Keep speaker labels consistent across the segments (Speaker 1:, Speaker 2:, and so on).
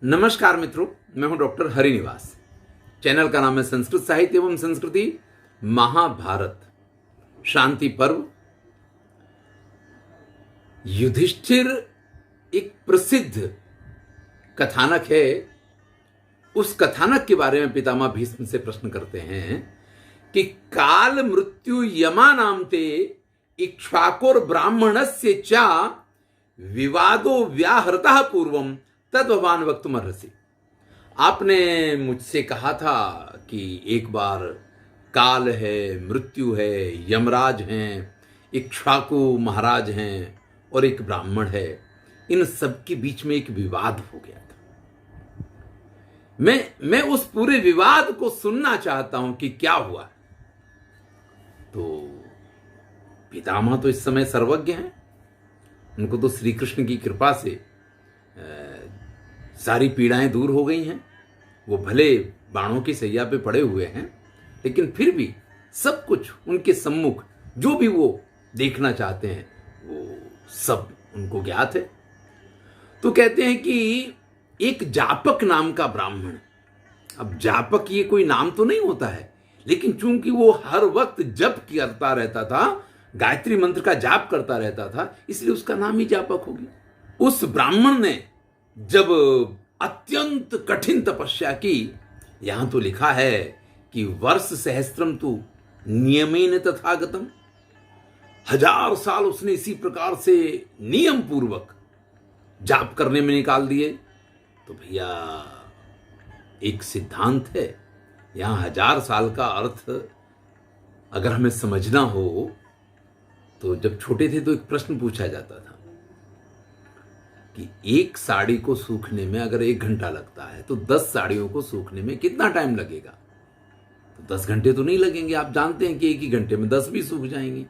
Speaker 1: नमस्कार मित्रों, मैं हूं डॉक्टर हरिनिवास। चैनल का नाम है संस्कृत साहित्य एवं संस्कृति महाभारत शांति पर्व। युधिष्ठिर एक प्रसिद्ध कथानक है। उस कथानक के बारे में पितामह भीष्म से प्रश्न करते हैं कि काल मृत्यु यमानाम ते इक्ष्वाकुर ब्राह्मणस्य च विवादो व्याहृतः पूर्वम तद भगवान वक्तुमर्हसि। आपने मुझसे कहा था कि एक बार काल है, मृत्यु है, यमराज हैं, इक्ष्वाकु महाराज हैं और एक ब्राह्मण है। इन सब के बीच में एक विवाद हो गया था। मैं उस पूरे विवाद को सुनना चाहता हूं कि क्या हुआ। तो पितामह तो इस समय सर्वज्ञ हैं। उनको तो श्री कृष्ण की कृपा से सारी पीड़ाएं दूर हो गई हैं। वो भले बाणों की सैया पे पड़े हुए हैं, लेकिन फिर भी सब कुछ उनके सम्मुख जो भी वो देखना चाहते हैं वो सब उनको ज्ञात है। तो कहते हैं कि एक जापक नाम का ब्राह्मण, अब जापक ये कोई नाम तो नहीं होता है, लेकिन चूंकि वो हर वक्त जप करता रहता था, गायत्री मंत्र का जाप करता रहता था, इसलिए उसका नाम ही जापक हो गया। उस ब्राह्मण ने जब अत्यंत कठिन तपस्या की, यहां तो लिखा है कि वर्ष सहस्त्रम तु नियमेन तथागतम, 1000 साल उसने इसी प्रकार से नियम पूर्वक जाप करने में निकाल दिए। तो भैया एक सिद्धांत है, यहां 1000 साल का अर्थ अगर हमें समझना हो तो जब छोटे थे तो एक प्रश्न पूछा जाता था कि एक साड़ी को सूखने में अगर 1 घंटा लगता है तो 10 साड़ियों को सूखने में कितना टाइम लगेगा? तो 10 घंटे तो नहीं लगेंगे। आप जानते हैं कि एक ही घंटे में 10 भी सूख जाएंगे।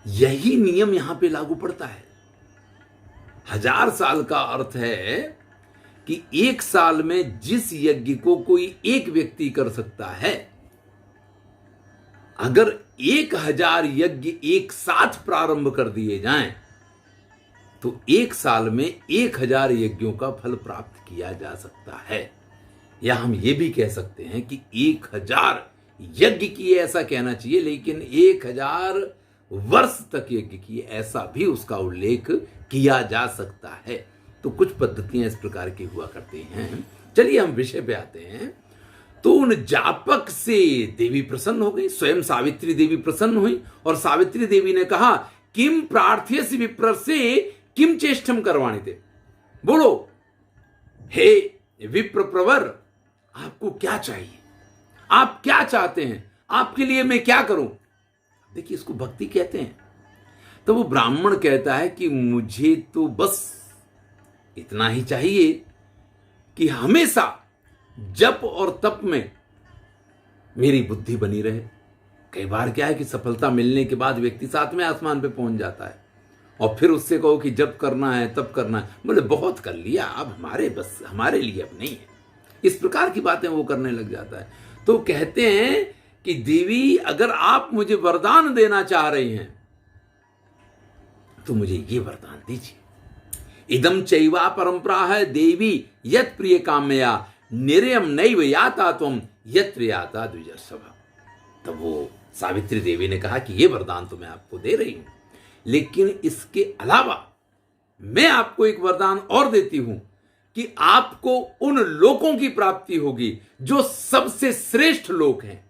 Speaker 1: यही नियम यहां पे लागू पड़ता है। 1000 साल का अर्थ है कि 1 साल में जिस यज्ञ को कोई एक व्यक्ति कर सकता है, अगर 1000 यज्ञ एक साथ प्रारंभ कर दिए जाएं तो 1 साल में 1000 यज्ञों का फल प्राप्त किया जा सकता है। या हम ये भी कह सकते हैं कि 1000 यज्ञ किए ऐसा कहना चाहिए, लेकिन 1000 वर्ष तक यज्ञ किए ऐसा भी उसका उल्लेख किया जा सकता है। तो कुछ पद्धतियां इस प्रकार की हुआ करती हैं। चलिए हम विषय पे आते हैं। तो उन जापक से देवी प्रसन्न हो गई, स्वयं सावित्री देवी प्रसन्न हुई और सावित्री देवी ने कहा किम प्रार्थ्यसि विप्र से किम चेष्टम करवाणी थे। बोलो हे विप्र प्रवर, आपको क्या चाहिए? आप क्या चाहते हैं? आपके लिए मैं क्या करूं? देखिए, इसको भक्ति कहते हैं। तो वो ब्राह्मण कहता है कि मुझे तो बस इतना ही चाहिए कि हमेशा जप और तप में मेरी बुद्धि बनी रहे। कई बार क्या है कि सफलता मिलने के बाद व्यक्ति 7वें आसमान पे पहुंच जाता है और फिर उससे कहो कि जब करना है तब करना है, बोले बहुत कर लिया, अब हमारे लिए अब नहीं है। इस प्रकार की बातें वो करने लग जाता है। तो कहते हैं कि देवी, अगर आप मुझे वरदान देना चाह रही हैं तो मुझे ये वरदान दीजिए। इदम चैवा परंपरा है देवी यत प्रिय काम्या निरयम नैव याता त्वम यत्र याता द्विजसभा। तब वो सावित्री देवी ने कहा कि ये वरदान तो मैं आपको दे रही हूं, लेकिन इसके अलावा मैं आपको एक वरदान और देती हूं कि आपको उन लोकों की प्राप्ति होगी जो सबसे श्रेष्ठ लोक हैं।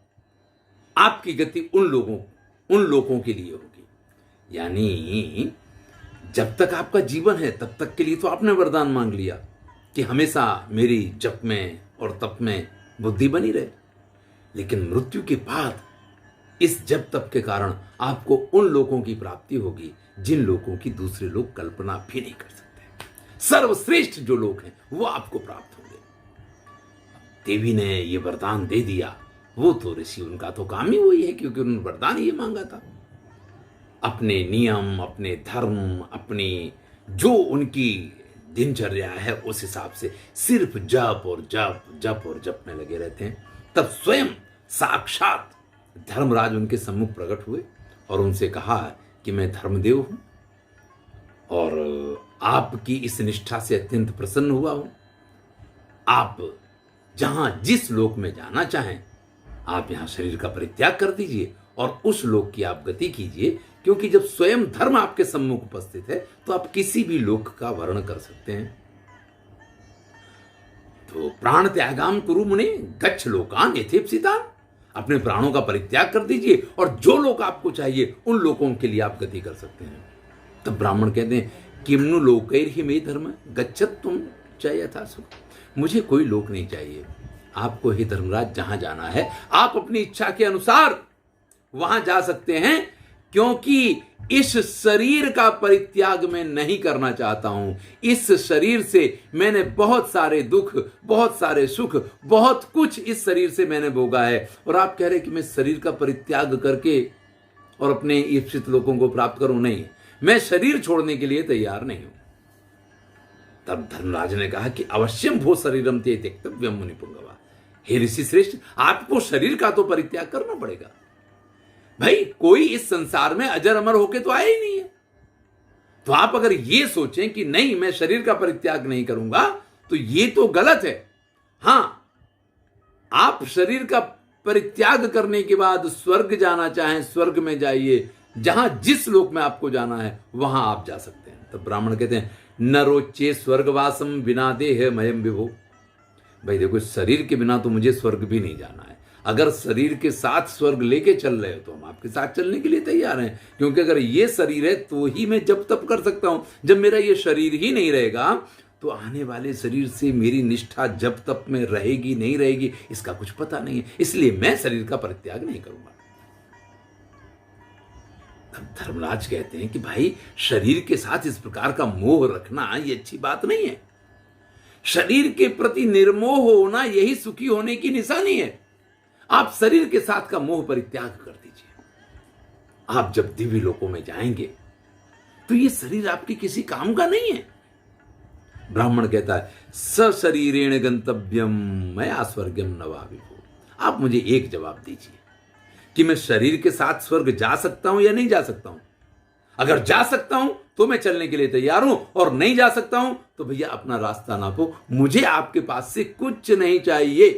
Speaker 1: आपकी गति उन लोगों के लिए होगी। यानी जब तक आपका जीवन है तब तक के लिए तो आपने वरदान मांग लिया कि हमेशा मेरी जप में और तप में बुद्धि बनी रहे, लेकिन मृत्यु के बाद इस जप तप के कारण आपको उन लोगों की प्राप्ति होगी जिन लोगों की दूसरे लोग कल्पना भी नहीं कर सकते। सर्वश्रेष्ठ जो लोग हैं वो आपको प्राप्त होंगे। देवी ने ये वरदान दे दिया। वो तो ऋषि, उनका तो काम ही वही है, क्योंकि उन्होंने वरदान ये मांगा था। अपने नियम, अपने धर्म, अपनी जो उनकी दिनचर्या है उस हिसाब से सिर्फ जप और जप में लगे रहते हैं। तब स्वयं साक्षात धर्मराज उनके सम्मुख प्रकट हुए और उनसे कहा कि मैं धर्मदेव हूं और आपकी इस निष्ठा से अत्यंत प्रसन्न हुआ हूं। आप जहां जिस लोक में जाना चाहें, आप यहां शरीर का परित्याग कर दीजिए और उस लोक की आप गति कीजिए, क्योंकि जब स्वयं धर्म आपके सम्मुख उपस्थित है तो आप किसी भी लोक का वर्ण कर सकते हैं। तो प्राण त्यागाम कुरु मुने गच्छ लोकान यथेप्सितान, अपने प्राणों का परित्याग कर दीजिए और जो लोक आपको चाहिए उन लोकों के लिए आप गति कर सकते हैं। तब ब्राह्मण कहते हैं किमनु लोकैर्हि मे धर्म गच्छत तुम च यथा सुख, मुझे कोई लोक नहीं चाहिए। आपको हे धर्मराज जहां जाना है आप अपनी इच्छा के अनुसार वहां जा सकते हैं, क्योंकि इस शरीर का परित्याग मैं नहीं करना चाहता हूं। इस शरीर से मैंने बहुत सारे दुख, बहुत सारे सुख, बहुत कुछ इस शरीर से मैंने भोगा है, और आप कह रहे कि मैं शरीर का परित्याग करके और अपने ईप्सित लोगों को प्राप्त करूं? नहीं, मैं शरीर छोड़ने के लिए तैयार नहीं हूं। तब धर्मराज ने कहा कि अवश्यम भो शरीरम ते त्यक्तव्यम मुनिपुंगवा, हे ऋषि श्रेष्ठ, आपको शरीर का तो परित्याग करना पड़ेगा। भाई कोई इस संसार में अजर अमर होके तो आया ही नहीं है। तो आप अगर ये सोचें कि नहीं मैं शरीर का परित्याग नहीं करूंगा तो ये तो गलत है। हां, आप शरीर का परित्याग करने के बाद स्वर्ग जाना चाहें स्वर्ग में जाइए, जहां जिस लोक में आपको जाना है वहां आप जा सकते हैं। तब ब्राह्मण कहते हैं न रोचे स्वर्गवासम बिना देह मयम विभो। भाई देखो, शरीर के बिना तो मुझे स्वर्ग भी नहीं जाना है। अगर शरीर के साथ स्वर्ग लेके चल रहे हो तो हम आपके साथ चलने के लिए तैयार हैं, क्योंकि अगर ये शरीर है तो ही मैं जब तप कर सकता हूं। जब मेरा ये शरीर ही नहीं रहेगा तो आने वाले शरीर से मेरी निष्ठा जब तप में रहेगी नहीं रहेगी इसका कुछ पता नहीं है, इसलिए मैं शरीर का परित्याग नहीं करूंगा। तब धर्मराज कहते हैं कि भाई शरीर के साथ इस प्रकार का मोह रखना ये अच्छी बात नहीं है। शरीर के प्रति निर्मोह होना यही सुखी होने की निशानी है। आप शरीर के साथ का मोह परित्याग कर दीजिए। आप जब दिव्य लोकों में जाएंगे तो ये शरीर आपके किसी काम का नहीं है। ब्राह्मण कहता है सशरीरेण गंतव्यम मया स्वर्गम नवाविभो। आप मुझे एक जवाब दीजिए कि मैं शरीर के साथ स्वर्ग जा सकता हूं या नहीं जा सकता हूं। अगर जा सकता हूं तो मैं चलने के लिए तैयार हूं, और नहीं जा सकता हूं तो भैया अपना रास्ता नापो, मुझे आपके पास से कुछ नहीं चाहिए।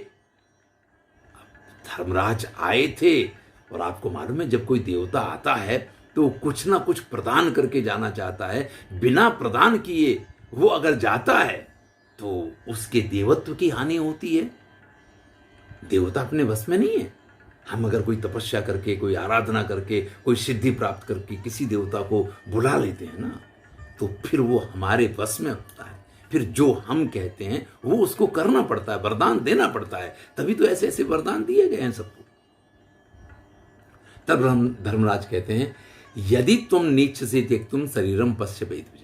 Speaker 1: धर्मराज आए थे, और आपको मालूम है जब कोई देवता आता है तो कुछ ना कुछ प्रदान करके जाना चाहता है। बिना प्रदान किए वो अगर जाता है तो उसके देवत्व की हानि होती है। देवता अपने बस में नहीं है। हम अगर कोई तपस्या करके, कोई आराधना करके, कोई सिद्धि प्राप्त करके किसी देवता को बुला लेते हैं ना, तो फिर वो हमारे बस में होता है। फिर जो हम कहते हैं वो उसको करना पड़ता है, वरदान देना पड़ता है। तभी तो ऐसे ऐसे वरदान दिए गए हैं सबको। तब धर्मराज कहते हैं यदि तुम नीच से त्यक्तुम शरीरम पश्यपेत विजय।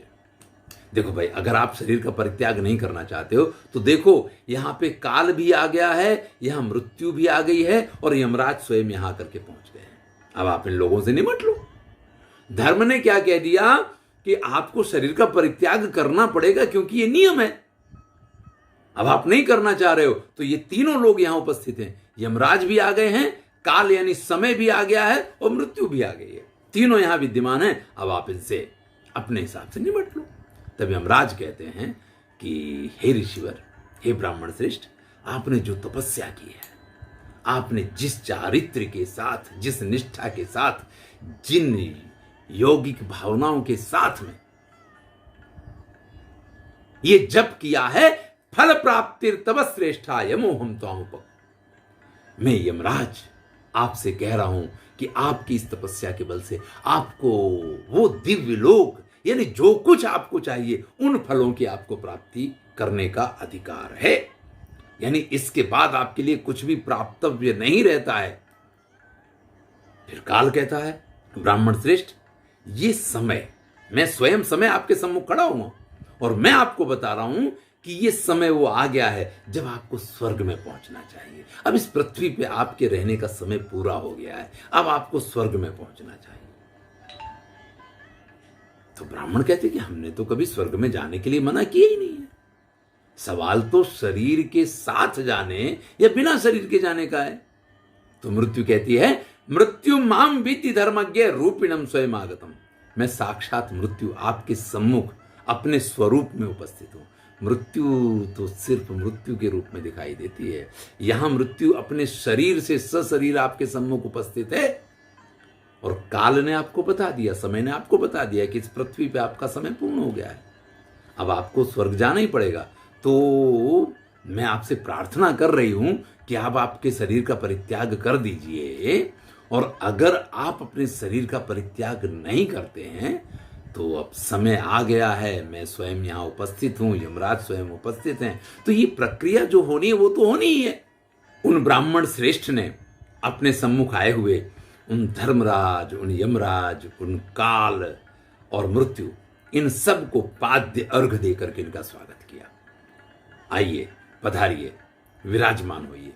Speaker 1: देखो भाई, अगर आप शरीर का परित्याग नहीं करना चाहते हो तो देखो यहां पे काल भी आ गया है, यहां मृत्यु भी आ गई है, और यमराज स्वयं यहां करके पहुंच गए हैं। अब आप इन लोगों से निपट लो। धर्म ने क्या कह दिया कि आपको शरीर का परित्याग करना पड़ेगा, क्योंकि ये नियम है। अब आप नहीं करना चाह रहे हो तो ये तीनों लोग यहां उपस्थित हैं। यमराज भी आ गए हैं, काल यानी समय भी आ गया है, और मृत्यु भी आ गई है। तीनों यहां विद्यमान हैं। अब आप इनसे अपने हिसाब से निपट लो। तब यमराज कहते हैं कि हे ऋषिवर, हे ब्राह्मण श्रेष्ठ, आपने जो तपस्या की है, आपने जिस चारित्र के साथ, जिस निष्ठा के साथ, जिन यौगिक भावनाओं के साथ में ये जप किया है, फल प्राप्तिर तब श्रेष्ठा यमोहम त्वामुप। मैं यमराज आपसे कह रहा हूं कि आपकी इस तपस्या के बल से आपको वो दिव्य लोक, यानी जो कुछ आपको चाहिए उन फलों की आपको प्राप्ति करने का अधिकार है। यानी इसके बाद आपके लिए कुछ भी प्राप्तव्य नहीं रहता है। फिर काल कहता है ब्राह्मण श्रेष्ठ, ये समय, मैं स्वयं समय आपके सम्मुख खड़ा हूं और मैं आपको बता रहा हूं कि ये समय वो आ गया है जब आपको स्वर्ग में पहुंचना चाहिए। अब इस पृथ्वी पे आपके रहने का समय पूरा हो गया है, अब आपको स्वर्ग में पहुंचना चाहिए। तो ब्राह्मण कहते कि हमने तो कभी स्वर्ग में जाने के लिए मना किया ही नहीं है। सवाल तो शरीर के साथ जाने या बिना शरीर के जाने का है। तो मृत्यु कहती है मृत्यु माम बीति धर्मज्ञ रूपिणम स्वयं आगतम। मैं साक्षात मृत्यु आपके सम्मुख अपने स्वरूप में उपस्थित हूं। मृत्यु तो सिर्फ मृत्यु के रूप में दिखाई देती है। यहां मृत्यु अपने शरीर से सशरीर आपके सम्मुख उपस्थित है और काल ने आपको बता दिया, समय ने आपको बता दिया कि इस पृथ्वी पे आपका समय पूर्ण हो गया है, अब आपको स्वर्ग जाना ही पड़ेगा। तो मैं आपसे प्रार्थना कर रही हूं कि आप आपके शरीर का परित्याग कर दीजिए, और अगर आप अपने शरीर का परित्याग नहीं करते हैं तो अब समय आ गया है, मैं स्वयं यहाँ उपस्थित हूं, यमराज स्वयं उपस्थित हैं, तो ये प्रक्रिया जो होनी है वो तो होनी ही है। उन ब्राह्मण श्रेष्ठ ने अपने सम्मुख आए हुए उन धर्मराज, उन यमराज, उन काल और मृत्यु, इन सब को पाद्य अर्घ देकर के इनका स्वागत किया। आइए, पधारिए, विराजमान होइए।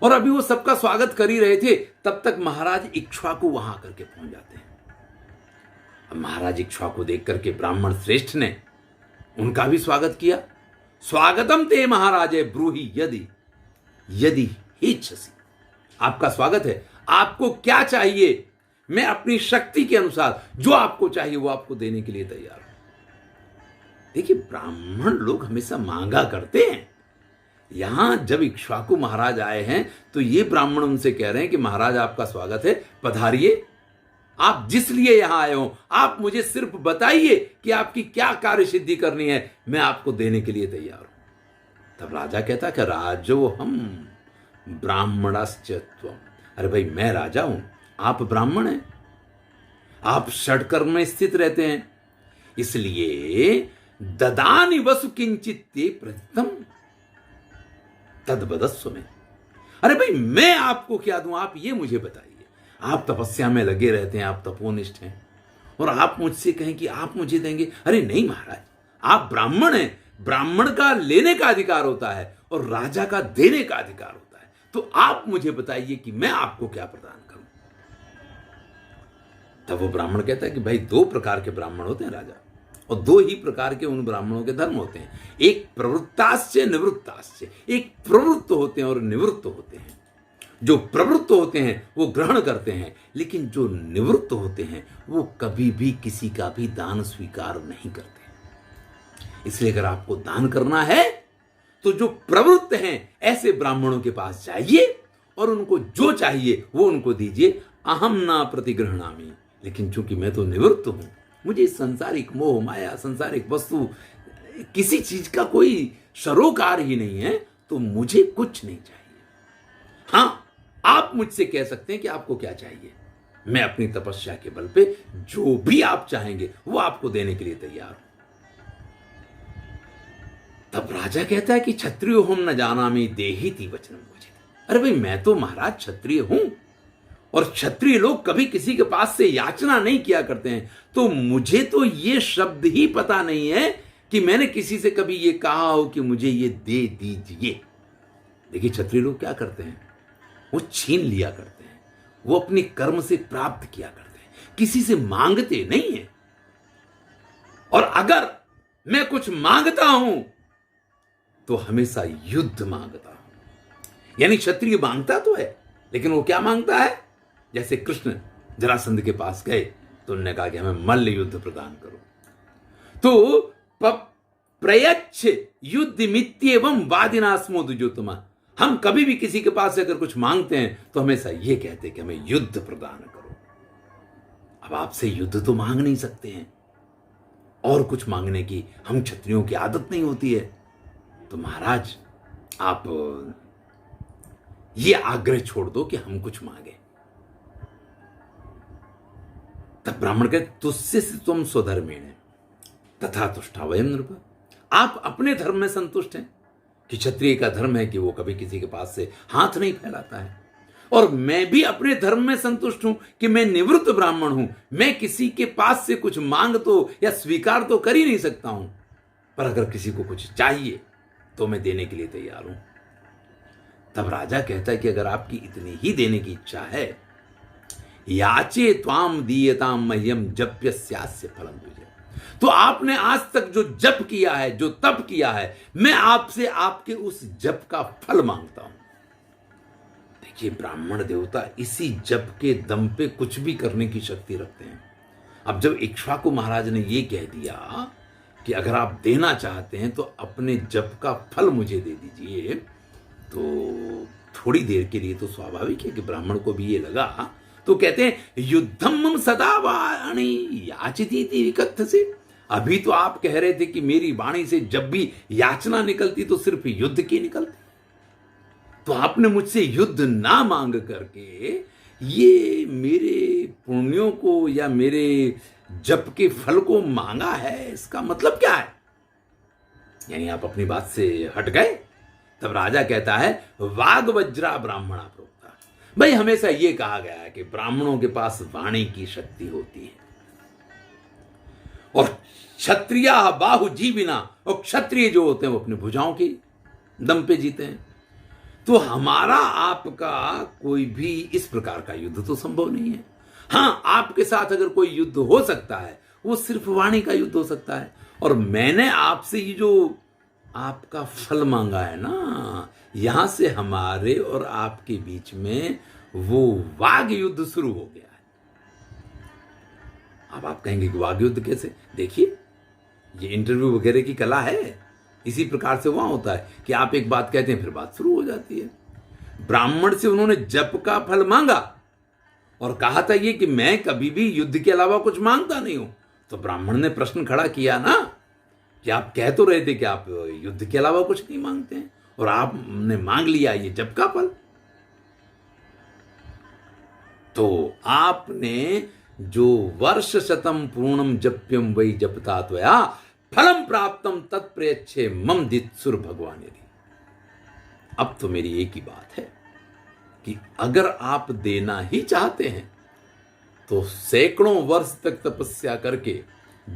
Speaker 1: और अभी वो सबका स्वागत कर ही रहे थे, तब तक महाराज इक्ष्वाकु वहां आकर के पहुंच जाते हैं। अब महाराज इक्ष्वाकु देख करके ब्राह्मण श्रेष्ठ ने उनका भी स्वागत किया। स्वागतम ते महाराजे ब्रूहि यदि यदि इच्छसि। आपका स्वागत है, आपको क्या चाहिए? मैं अपनी शक्ति के अनुसार जो आपको चाहिए वो आपको देने के लिए तैयार हूं। देखिए, ब्राह्मण लोग हमेशा मांगा करते हैं। यहां जब इक्ष्वाकु महाराज आए हैं तो ये ब्राह्मण उनसे कह रहे हैं कि महाराज आपका स्वागत है, पधारिए, आप जिस लिए यहां आए हो आप मुझे सिर्फ बताइए कि आपकी क्या कार्य सिद्धि करनी है, मैं आपको देने के लिए तैयार हूं। तब राजा कहता कि राजो हम ब्राह्मणश्च त्वम्। अरे भाई, मैं राजा हूं, आप ब्राह्मण हैं, आप षट्कर्म में स्थित रहते हैं, इसलिए ददानि वसु किंचित ते प्रथितम तद्वदस्व में। अरे भाई, मैं आपको क्या दूं, आप ये मुझे बताइए। आप तपस्या में लगे रहते हैं, आप तपोनिष्ठ हैं, और आप मुझसे कहें कि आप मुझे देंगे। अरे नहीं महाराज, आप ब्राह्मण हैं, ब्राह्मण का लेने का अधिकार होता है और राजा का देने का अधिकार होता है। तो आप मुझे बताइए कि मैं आपको क्या प्रदान करूं। तब वो ब्राह्मण कहता है कि भाई, दो प्रकार के ब्राह्मण होते हैं राजा, और दो ही प्रकार के उन ब्राह्मणों के धर्म होते हैं। एक प्रवृत्ताश्च निवृत्ताश्च, एक प्रवृत्त होते हैं और निवृत्त होते हैं। जो प्रवृत्त होते हैं वो ग्रहण करते हैं, लेकिन जो निवृत्त होते हैं वो कभी भी किसी का भी दान स्वीकार नहीं करते। इसलिए अगर आपको दान करना है तो जो प्रवृत्त हैं ऐसे ब्राह्मणों के पास जाइए और उनको जो चाहिए वो उनको दीजिए। अहम ना प्रतिगृहणामि, लेकिन चूंकि मैं तो निवृत्त हूं, मुझे सांसारिक मोह माया, सांसारिक वस्तु, किसी चीज का कोई सरोकार ही नहीं है, तो मुझे कुछ नहीं चाहिए। हां, आप मुझसे कह सकते हैं कि आपको क्या चाहिए, मैं अपनी तपस्या के बल पे जो भी आप चाहेंगे वो आपको देने के लिए तैयार हूं। तब राजा कहता है कि क्षत्रियो हम न जानामि देहीति वचनम उचित। अरे भाई, मैं तो महाराज क्षत्रिय हूं, और क्षत्रिय लोग कभी किसी के पास से याचना नहीं किया करते हैं, तो मुझे तो ये शब्द ही पता नहीं है कि मैंने किसी से कभी ये कहा हो कि मुझे ये दे दीजिए। देखिए, क्षत्रिय लोग क्या करते हैं, वो छीन लिया करते हैं, वो अपने कर्म से प्राप्त किया करते हैं, किसी से मांगते नहीं है। और अगर मैं कुछ मांगता हूं तो हमेशा युद्ध मांगता हूं। यानी क्षत्रिय मांगता तो है, लेकिन वो क्या मांगता है? जैसे कृष्ण जरासंध के पास गए तो उन्होंने कहा कि हमें मल्ल युद्ध प्रदान करो, तो प्रयच्छ युद्ध मित्येवं वादिनास्मो द्विजोत्तमा। हम कभी भी किसी के पास से अगर कुछ मांगते हैं तो हमेशा ये कहते हैं कि हमें युद्ध प्रदान करो। अब आपसे युद्ध तो मांग नहीं सकते हैं, और कुछ मांगने की हम क्षत्रियों की आदत नहीं होती है, तो महाराज आप ये आग्रह छोड़ दो कि हम कुछ मांगे। तब ब्राह्मण कहते, तुस्य तुम स्वधर्मेण तथा तुष्टा वयम नृप। आप अपने धर्म में संतुष्ट हैं कि क्षत्रिय का धर्म है कि वो कभी किसी के पास से हाथ नहीं फैलाता है, और मैं भी अपने धर्म में संतुष्ट हूं कि मैं निवृत्त ब्राह्मण हूं, मैं किसी के पास से कुछ मांग तो या स्वीकार तो कर ही नहीं सकता हूं, पर अगर किसी को कुछ चाहिए तो मैं देने के लिए तैयार हूं। तब राजा कहता है कि अगर आपकी इतनी ही देने की इच्छा है, याचे त्वाम दीयताम मह्यम जप्यस्यास्य फलम तुझे, तो आपने आज तक जो जप किया है, जो तप किया है, मैं आपसे आपके उस जप का फल मांगता हूं। देखिए, ब्राह्मण देवता इसी जप के दम पे कुछ भी करने की शक्ति रखते हैं। अब जब इक्ष्वाकु महाराज ने ये कह दिया कि अगर आप देना चाहते हैं तो अपने जप का फल मुझे दे दीजिए। तो थोड़ी देर के लिए तो स्वाभाविक है कि ब्राह्मण को भी ये लगा, तो कहते हैं युद्धम मम सदा वाणी याचिती विकथ से। अभी तो आप कह रहे थे कि मेरी वाणी से जब भी याचना निकलती तो सिर्फ युद्ध की निकलती, तो आपने मुझसे युद्ध ना मांग करके ये मेरे पुण्यों को या मेरे जप के फल को मांगा है, इसका मतलब क्या है? यानी आप अपनी बात से हट गए। तब राजा कहता है वाग वज्रा ब्राह्मणा प्रोक्ता। भाई हमेशा ये कहा गया है कि ब्राह्मणों के पास वाणी की शक्ति होती है, और क्षत्रिया बाहु जीविना, और क्षत्रिय जो होते हैं वो अपने भुजाओं की दम पे जीते हैं। तो हमारा आपका कोई भी इस प्रकार का युद्ध तो संभव नहीं है। हां, आपके साथ अगर कोई युद्ध हो सकता है वो सिर्फ वाणी का युद्ध हो सकता है। और मैंने आपसे ये जो आपका फल मांगा है ना, यहां से हमारे और आपके बीच में वो वाग युद्ध शुरू हो गया है। अब आप कहेंगे कि वाग युद्ध कैसे? देखिए, ये इंटरव्यू वगैरह की कला है। इसी प्रकार से वहां होता है कि आप एक बात कहते हैं, फिर बात शुरू हो जाती है। ब्राह्मण से उन्होंने जप का फल मांगा और कहा था ये कि मैं कभी भी युद्ध के अलावा कुछ मांगता नहीं हूं। तो ब्राह्मण ने प्रश्न खड़ा किया ना कि आप कह तो रहे थे कि आप युद्ध के अलावा कुछ नहीं मांगते हैं, और आपने मांग लिया ये जप का फल। तो आपने जो वर्ष शतम पूर्णम जप्यम वही जपता त्वया फलम प्राप्तम तत्प्रयच्छे मम दित्सुर भगवान। यदि अब तो मेरी एक ही बात है कि अगर आप देना ही चाहते हैं तो सैकड़ों वर्ष तक तपस्या करके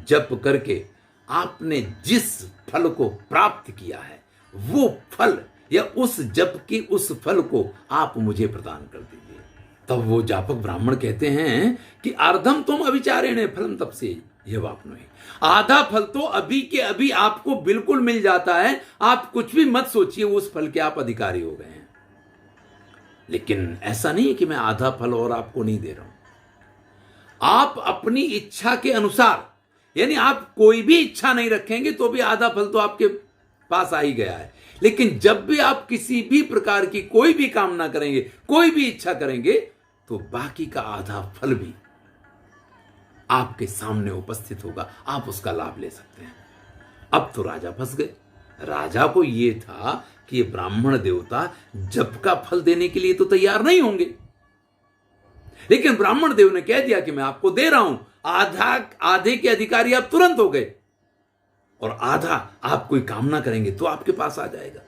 Speaker 1: जप करके आपने जिस फल को प्राप्त किया है वो फल या उस जप के उस फल को आप मुझे प्रदान कर दीजिए। तब वो जापक ब्राह्मण कहते हैं कि अर्धम तुम अविचारेण फलम तप से यह वापनो है। आधा फल तो अभी के अभी आपको बिल्कुल मिल जाता है। आप कुछ भी मत सोचिए, उस फल के आप अधिकारी हो गए हैं। लेकिन ऐसा नहीं है कि मैं आधा फल और आपको नहीं दे रहा हूं। आप अपनी इच्छा के अनुसार, यानी आप कोई भी इच्छा नहीं रखेंगे तो भी आधा फल तो आपके पास आ ही गया है। लेकिन जब भी आप किसी भी प्रकार की कोई भी कामना करेंगे, कोई भी इच्छा करेंगे, तो बाकी का आधा फल भी आपके सामने उपस्थित होगा, आप उसका लाभ ले सकते हैं। अब तो राजा फंस गए। राजा को यह था कि ये ब्राह्मण देवता जप का फल देने के लिए तो तैयार नहीं होंगे, लेकिन ब्राह्मण देव ने कह दिया कि मैं आपको दे रहा हूं। आधे के अधिकारी आप तुरंत हो गए, और आधा आप कोई कामना करेंगे तो आपके पास आ जाएगा।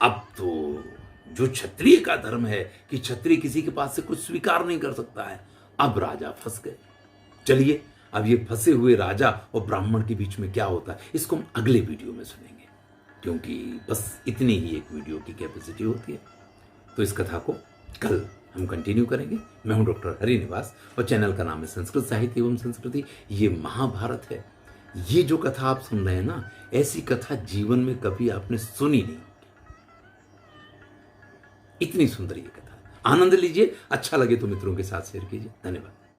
Speaker 1: अब तो जो क्षत्रिय का धर्म है कि क्षत्रिय किसी के पास से कुछ स्वीकार नहीं कर सकता है, अब राजा फंस गए। चलिए, अब ये फंसे हुए राजा और ब्राह्मण के बीच में क्या होता है इसको हम अगले वीडियो में सुनेंगे, क्योंकि बस इतनी ही एक वीडियो की कैपेसिटी होती है। तो इस कथा को कल हम कंटिन्यू करेंगे। मैं हूं डॉक्टर हरिनिवास और चैनल का नाम है संस्कृत साहित्य एवं संस्कृति। ये महाभारत है। ये जो कथा आप सुन रहे हैं ना, ऐसी कथा जीवन में कभी आपने सुनी नहीं। इतनी सुंदर ये कथा। आनंद लीजिए। अच्छा लगे तो मित्रों के साथ शेयर कीजिए। धन्यवाद।